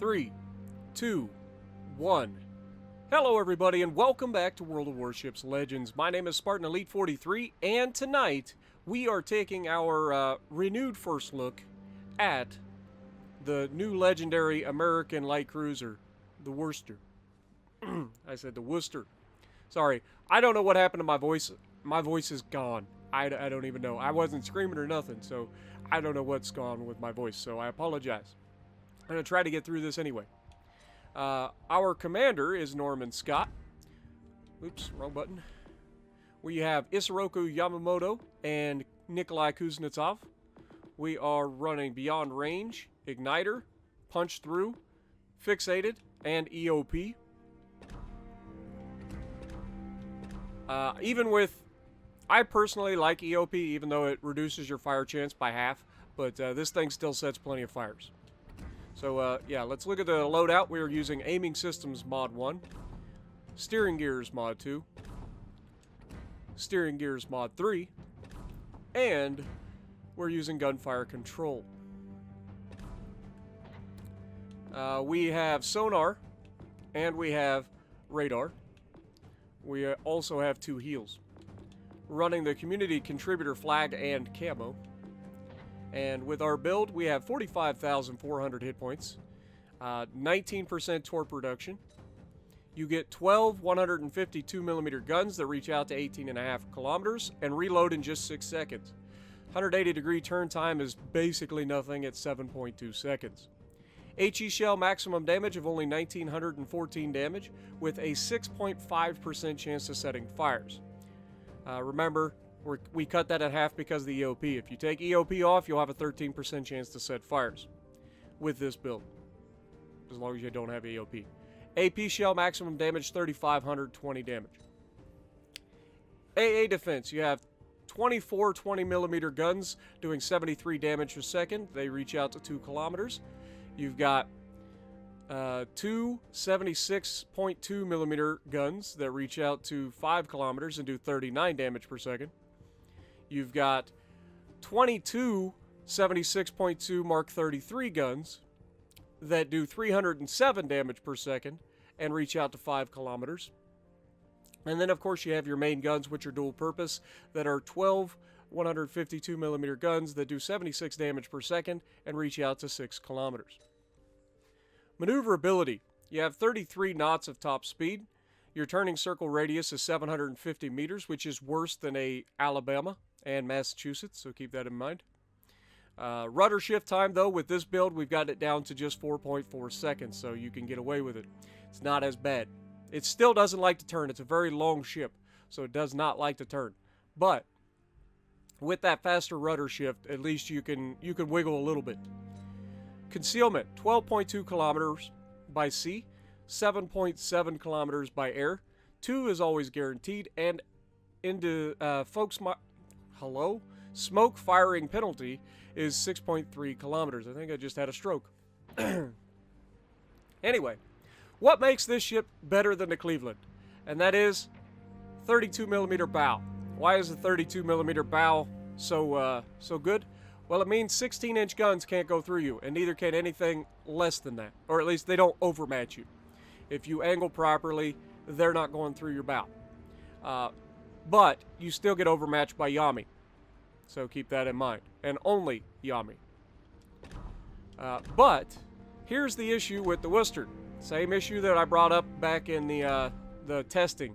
3, 2, 1. Hello everybody and welcome back to World of Warships Legends. My name is Spartan Elite 43 and tonight we are taking our renewed first look at the new legendary American light cruiser, the Worcester. I said the Worcester. Sorry, I don't know what happened to my voice. My voice is gone. I don't even know. I wasn't screaming or nothing, so I don't know what's gone with my voice, so I apologize. I'm going to try to get through this anyway. Our commander is Norman Scott. Oops, wrong button. We have Isoroku Yamamoto and Nikolai Kuznetsov. We are running Beyond Range, Igniter, Punch Through, Fixated, and EOP. I personally like EOP, even though it reduces your fire chance by half, but this thing still sets plenty of fires. So, yeah, let's look at the loadout. We are using Aiming Systems Mod 1, Steering Gears Mod 2, Steering Gears Mod 3, and we're using Gunfire Control. We have Sonar, and we have Radar. We also have 2 heals. We're running the Community Contributor Flag and Camo. And with our build, we have 45,400 hit points, 19% torp reduction. You get 12 152mm guns that reach out to 18.5 kilometers and reload in just 6 seconds. 180-degree turn time is basically nothing at 7.2 seconds. HE shell maximum damage of only 1,914 damage with a 6.5% chance of setting fires. Remember, we cut that at half because of the EOP. If you take EOP off, you'll have a 13% chance to set fires with this build, as long as you don't have EOP. AP shell maximum damage 3,520 damage. AA defense, you have 24 20mm guns doing 73 damage per second. They reach out to 2 kilometers. You've got 2 76.2mm guns that reach out to 5 kilometers and do 39 damage per second. You've got 22 76.2 Mark 33 guns that do 307 damage per second and reach out to 5 kilometers. And then, of course, you have your main guns, which are dual purpose, that are 12 152mm guns that do 76 damage per second and reach out to 6 kilometers. Maneuverability. You have 33 knots of top speed. Your turning circle radius is 750 meters, which is worse than a Alabama and Massachusetts, so keep that in mind. Rudder shift time, though, with this build, we've got it down to just 4.4 seconds, so you can get away with it. It's not as bad. It still doesn't like to turn. It's a very long ship, so it does not like to turn. But with that faster rudder shift, at least you can wiggle a little bit. Concealment, 12.2 kilometers by sea, 7.7 kilometers by air. 2 is always guaranteed, and into smoke firing penalty is 6.3 kilometers. I think I just had a stroke. Anyway, what makes this ship better than the Cleveland? And that is 32mm bow. Why is the 32mm bow so good? Well, it means 16-inch guns can't go through you, and neither can anything less than that. Or at least they don't overmatch you. If you angle properly, they're not going through your bow. But you still get overmatched by Yami. So keep that in mind. And only Yami. But here's the issue with the Worcester. Same issue that I brought up back in the testing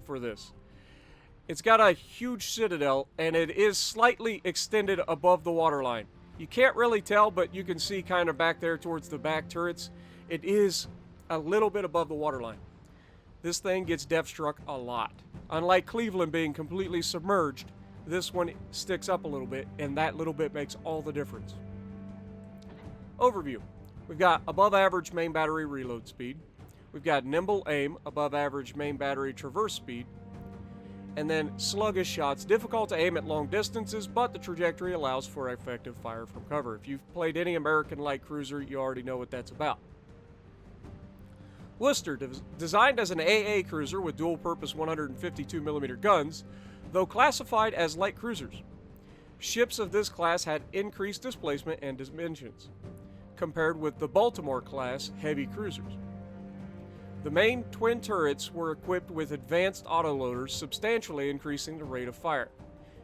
for this. It's got a huge citadel, and it is slightly extended above the waterline. You can't really tell, but you can see kind of back there towards the back turrets. It is a little bit above the waterline. This thing gets depth struck a lot. Unlike Cleveland being completely submerged, this one sticks up a little bit, and that little bit makes all the difference. Overview. We've got above average main battery reload speed. We've got nimble aim, above average main battery traverse speed. And then sluggish shots, difficult to aim at long distances, but the trajectory allows for effective fire from cover. If you've played any American light cruiser, you already know what that's about. Worcester, designed as an AA cruiser with dual-purpose 152mm guns, though classified as light cruisers. Ships of this class had increased displacement and dimensions. compared with the Baltimore-class heavy cruisers. The main twin turrets were equipped with advanced autoloaders, substantially increasing the rate of fire.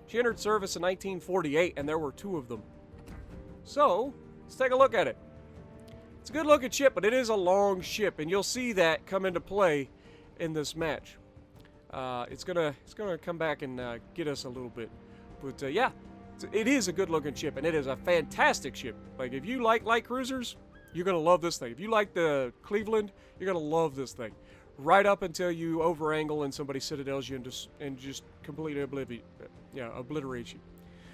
She entered service in 1948, and there were 2 of them. So, let's take a look at it. It's a good looking ship, but it is a long ship, and you'll see that come into play in this match. It's gonna come back and get us a little bit, but yeah, it is a good looking ship, and it is a fantastic ship. Like, if you like light cruisers, you're gonna love this thing. If you like the Cleveland, you're gonna love this thing. Right up until you over angle and somebody citadels you and just completely obliterates you.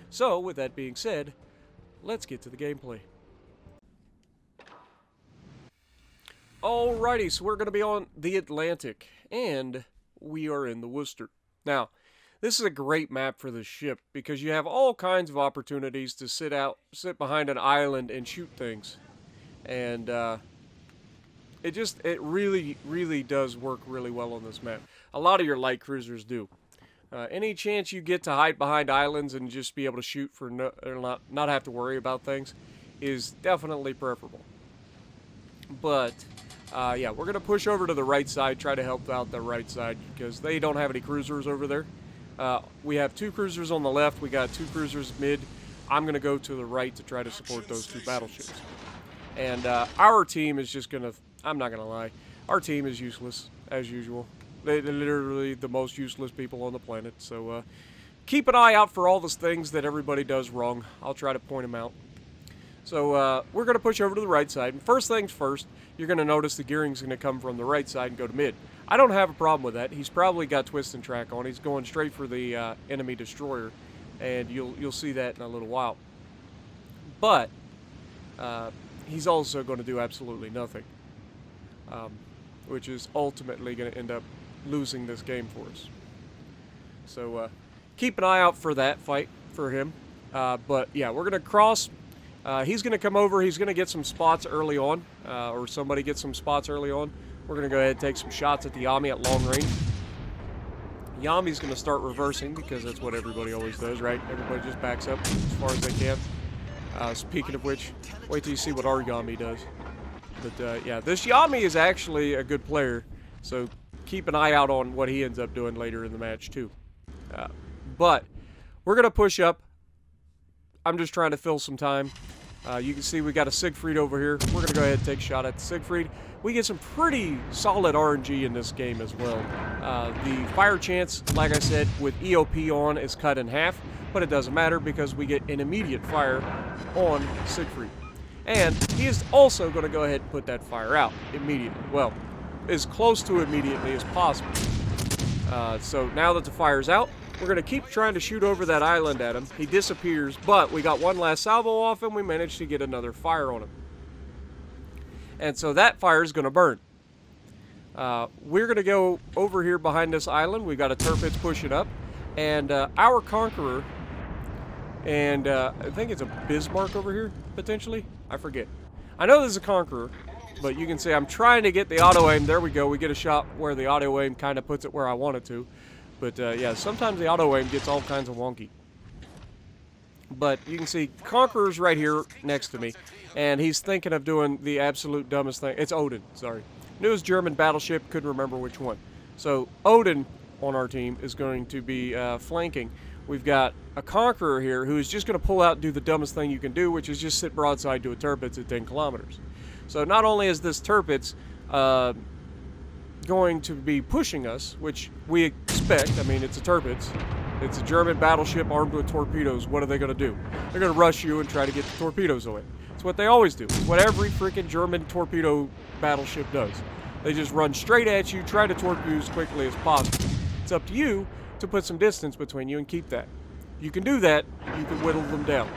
So, with that being said, let's get to the gameplay. Alrighty, so we're going to be on the Atlantic, and we are in the Worcester. Now, this is a great map for this ship, because you have all kinds of opportunities to sit behind an island and shoot things. And, it really does work really well on this map. A lot of your light cruisers do. Any chance you get to hide behind islands and just be able to shoot for not have to worry about things is definitely preferable. But, yeah, we're going to push over to the right side, try to help out the right side, because they don't have any cruisers over there. We have 2 cruisers on the left, we got 2 cruisers mid. I'm going to go to the right to try to support those 2 battleships. And our team is just going to, I'm not going to lie, our team is useless, as usual. They're literally the most useless people on the planet, so keep an eye out for all those things that everybody does wrong. I'll try to point them out. So we're going to push over to the right side. And first things first, you're going to notice the gearing's going to come from the right side and go to mid. I don't have a problem with that. He's probably got twist and track on. He's going straight for the enemy destroyer, and you'll see that in a little while. But he's also going to do absolutely nothing, which is ultimately going to end up losing this game for us. So keep an eye out for that fight for him. But yeah, we're going to cross. He's going to come over. He's going to get some spots early on, or somebody gets some spots early on. We're going to go ahead and take some shots at the Yami at long range. Yami's going to start reversing, because that's what everybody always does, right? Everybody just backs up as far as they can. Speaking of which, wait till you see what our Yami does. But yeah, this Yami is actually a good player, so keep an eye out on what he ends up doing later in the match too. But we're going to push up. I'm just trying to fill some time. You can see we got a Siegfried over here. We're going to go ahead and take a shot at the Siegfried. We get some pretty solid RNG in this game as well. The fire chance, like I said, with EOP on is cut in half, but it doesn't matter because we get an immediate fire on Siegfried. And he is also going to go ahead and put that fire out immediately. Well, as close to immediately as possible. So now that the fire's out, we're going to keep trying to shoot over that island at him. He disappears, but we got one last salvo off him. We managed to get another fire on him. And so that fire is going to burn. We're going to go over here behind this island. We've got a Tirpitz pushing up. And our Conqueror, and I think it's a Bismarck over here, potentially. I forget. I know there's a Conqueror, but you can see I'm trying to get the auto-aim. There we go. We get a shot where the auto-aim kind of puts it where I want it to. But yeah, sometimes the auto-aim gets all kinds of wonky. But you can see Conqueror's right here next to me. And he's thinking of doing the absolute dumbest thing. It's Odin, sorry. Newest German battleship, couldn't remember which one. So Odin on our team is going to be flanking. We've got a Conqueror here who is just going to pull out and do the dumbest thing you can do, which is just sit broadside to a Tirpitz at 10 kilometers. So not only is this Tirpitz going to be pushing us, which we expect. I mean, it's a Tirpitz. It's a German battleship armed with torpedoes. What are they going to do? They're going to rush you and try to get the torpedoes away. It's what they always do. It's what every freaking German torpedo battleship does. They just run straight at you, try to torpedo you as quickly as possible. It's up to you to put some distance between you and keep that. You can do that, you can whittle them down.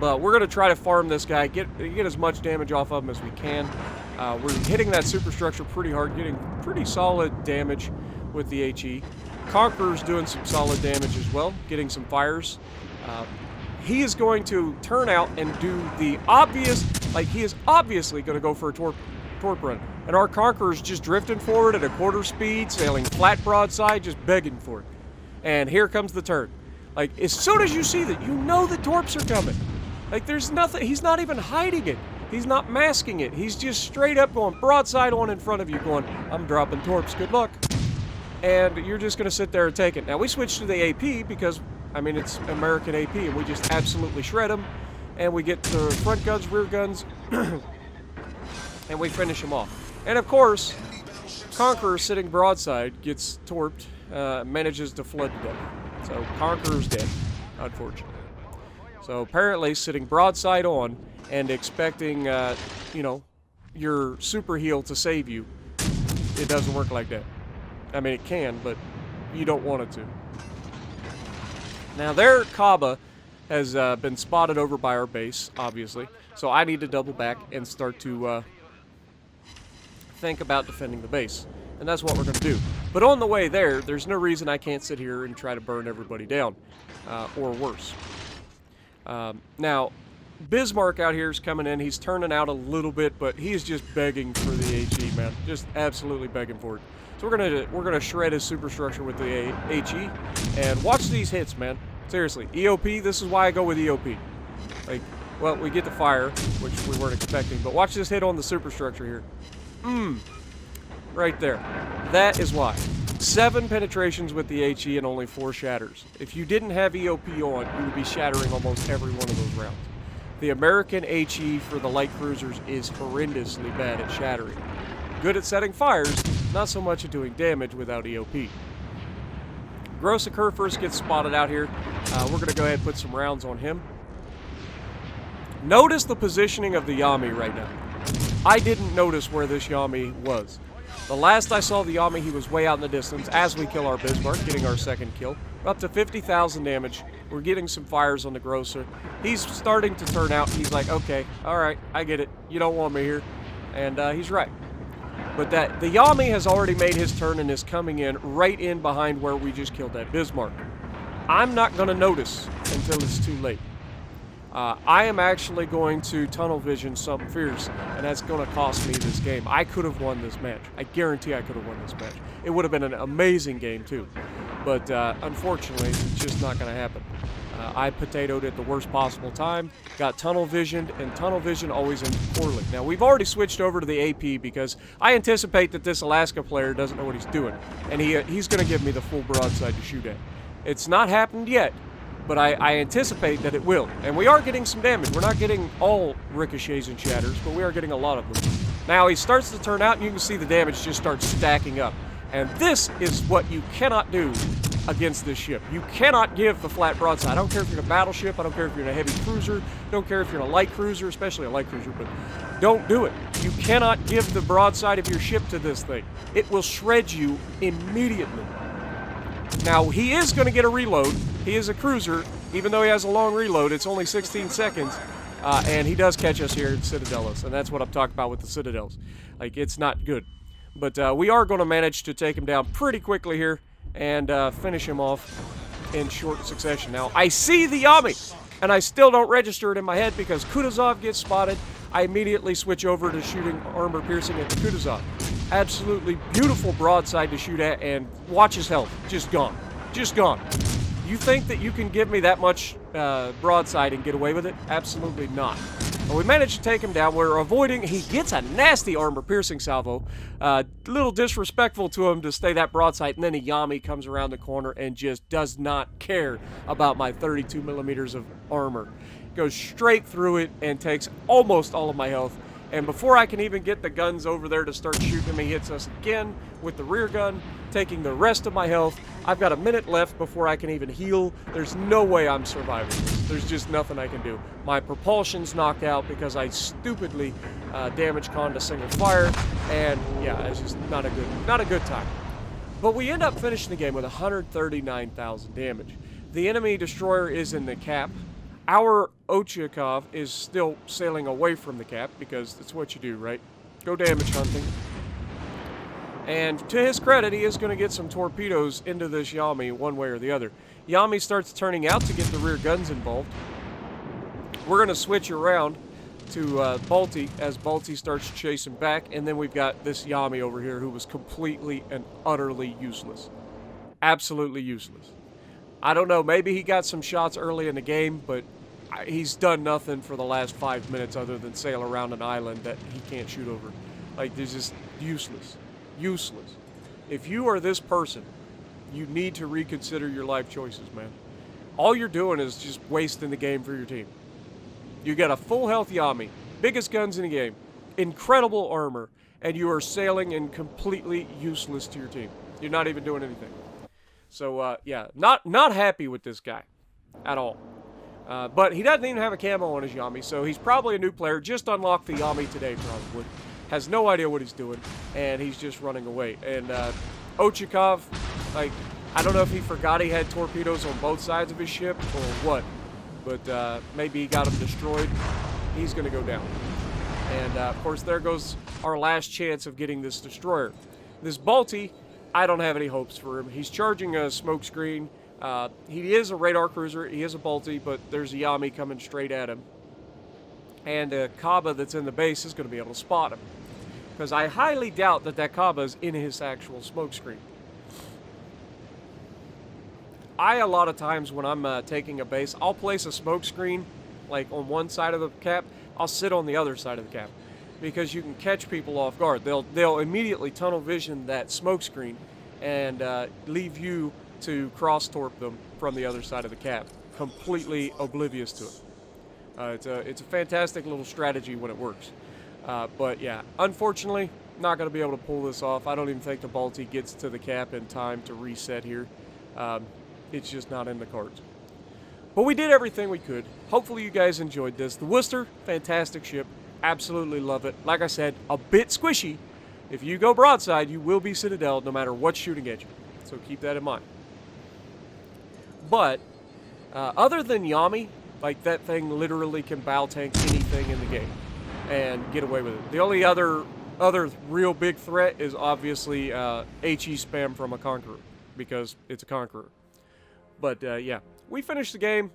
But we're going to try to farm this guy, get as much damage off of him as we can. We're hitting that superstructure pretty hard, getting pretty solid damage with the HE. Conqueror's doing some solid damage as well, getting some fires. He is going to turn out and do the obvious, like he is obviously going to go for a torp run. And our Conqueror's just drifting forward at a quarter speed, sailing flat broadside, just begging for it. And here comes the turn. Like, as soon as you see that, you know the torps are coming. Like, there's nothing. He's not even hiding it. He's not masking it. He's just straight up going broadside on in front of you going, I'm dropping torps, good luck. And you're just going to sit there and take it. Now, we switched to the AP because, I mean, it's American AP, and we just absolutely shred them. And we get the front guns, rear guns, and we finish them off. And, of course, Conqueror sitting broadside gets torped, manages to flood to death. So, Conqueror's dead, unfortunately. So, apparently, sitting broadside on and expecting, you know, your super heal to save you, it doesn't work like that. I mean, it can, but you don't want it to. Now, their Kaba has been spotted over by our base, obviously. So I need to double back and start to think about defending the base. And that's what we're going to do. But on the way there, there's no reason I can't sit here and try to burn everybody down. Or worse. Now, Bismarck out here is coming in. He's turning out a little bit, but he's just begging for the HE, man. Just absolutely begging for it. So we're gonna shred his superstructure with the HE, and watch these hits, man. Seriously, EOP. This is why I go with EOP. Like, well, we get the fire, which we weren't expecting, but watch this hit on the superstructure here. Right there. That is why. 7 penetrations with the HE and only 4 shatters. If you didn't have EOP on, you would be shattering almost every one of those rounds. The American HE for the light cruisers is horrendously bad at shattering. Good at setting fires, not so much at doing damage without EOP. Grossiker first gets spotted out here. We're going to go ahead and put some rounds on him. Notice the positioning of the Yami right now. I didn't notice where this Yami was. The last I saw the Yami, he was way out in the distance as we kill our Bismarck, getting our second kill. We're up to 50,000 damage. We're getting some fires on the Grosser. He's starting to turn out. He's like, okay, all right, I get it. You don't want me here. And he's right. But the Yami has already made his turn and is coming in right in behind where we just killed that Bismarck. I'm not going to notice until it's too late. I am actually going to tunnel vision something fierce, and that's going to cost me this game. I could have won this match. I guarantee I could have won this match. It would have been an amazing game, too. But unfortunately, it's just not going to happen. I potatoed at the worst possible time, got tunnel visioned, and tunnel vision always ends poorly. Now, we've already switched over to the AP because I anticipate that this Alaska player doesn't know what he's doing, and he's going to give me the full broadside to shoot at. It's not happened yet, but I anticipate that it will. And we are getting some damage. We're not getting all ricochets and shatters, but we are getting a lot of them. Now, he starts to turn out, and you can see the damage just starts stacking up. And this is what you cannot do against this ship. You cannot give the flat broadside. I don't care if you're in a battleship. I don't care if you're in a heavy cruiser. I don't care if you're in a light cruiser, especially a light cruiser, but don't do it. You cannot give the broadside of your ship to this thing. It will shred you immediately. Now, he is going to get a reload. He is a cruiser. Even though he has a long reload, it's only 16 seconds. And he does catch us here in Citadelos. And that's what I'm talking about with the Citadels. Like, it's not good. But we are going to manage to take him down pretty quickly here and finish him off in short succession. Now, I see the Yami, and I still don't register it in my head because Kutuzov gets spotted. I immediately switch over to shooting armor piercing at the Kutuzov. Absolutely beautiful broadside to shoot at, and watch his health. Just gone. Just gone. You think that you can give me that much broadside and get away with it? Absolutely not. Well, we managed to take him down. We're avoiding. He gets a nasty armor-piercing salvo. A little disrespectful to him to stay that broadside, and then a Yami comes around the corner and just does not care about my 32 millimeters of armor. Goes straight through it and takes almost all of my health. And before I can even get the guns over there to start shooting him, he hits us again with the rear gun, taking the rest of my health. I've got a minute left before I can even heal. There's no way I'm surviving this. There's just nothing I can do. My propulsion's knocked out because I stupidly damage conned a single fire, and yeah, it's just not a good time. But we end up finishing the game with 139,000 damage. The enemy destroyer is in the cap. Our Ochaikov is still sailing away from the cap because that's what you do, right? Go damage hunting. And to his credit, he is going to get some torpedoes into this Yami one way or the other. Yami starts turning out to get the rear guns involved. We're going to switch around to Balti as Balti starts chasing back, and then we've got this Yami over here who was completely and utterly useless. Absolutely useless. I don't know, maybe he got some shots early in the game, but he's done nothing for the last 5 minutes other than sail around an island that he can't shoot over. Like, this is useless. Useless. If you are this person, you need to reconsider your life choices, man. All you're doing is just wasting the game for your team. You got a full health Yami, biggest guns in the game, incredible armor, and you are sailing and completely useless to your team. You're not even doing anything. So, yeah, not happy with this guy at all. But he doesn't even have a camo on his Yami, so he's probably a new player. Just unlocked the Yami today, probably. Has no idea what he's doing, and he's just running away. And Ochikov, like, I don't know if he forgot he had torpedoes on both sides of his ship or what, but maybe he got them destroyed. He's going to go down. And, of course, there goes our last chance of getting this destroyer. This Balti, I don't have any hopes for him. He's charging a smoke screen. He is a radar cruiser. He is a Balti, but there's a Yami coming straight at him. And a Kaba that's in the base is going to be able to spot him. Because I highly doubt that that Kaba is in his actual smoke screen. A lot of times when I'm taking a base, I'll place a smoke screen like on one side of the cap. I'll sit on the other side of the cap. Because you can catch people off guard. They'll immediately tunnel vision that smoke screen and leave you to cross-torp them from the other side of the cap, completely oblivious to it. It's a fantastic little strategy when it works. But yeah, unfortunately, not going to be able to pull this off. I don't even think the Balti gets to the cap in time to reset here. It's just not in the cards. But we did everything we could. Hopefully you guys enjoyed this. The Worcester, fantastic ship. Absolutely love it. Like I said, a bit squishy. If you go broadside, you will be Citadel no matter what's shooting at you. So keep that in mind. But, other than Yami, like that thing literally can bow tank anything in the game and get away with it. The only other real big threat is obviously HE spam from a Conqueror, because it's a Conqueror. But yeah, we finished the game.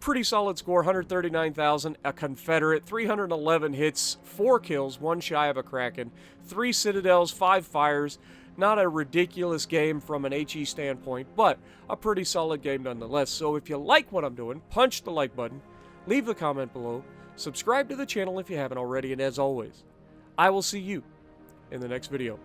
Pretty solid score, 139,000, a Confederate, 311 hits, 4 kills, 1 shy of a Kraken, 3 Citadels, 5 fires. Not a ridiculous game from an HE standpoint, but a pretty solid game nonetheless. So if you like what I'm doing, punch the like button, leave the comment below, subscribe to the channel if you haven't already, and as always, I will see you in the next video.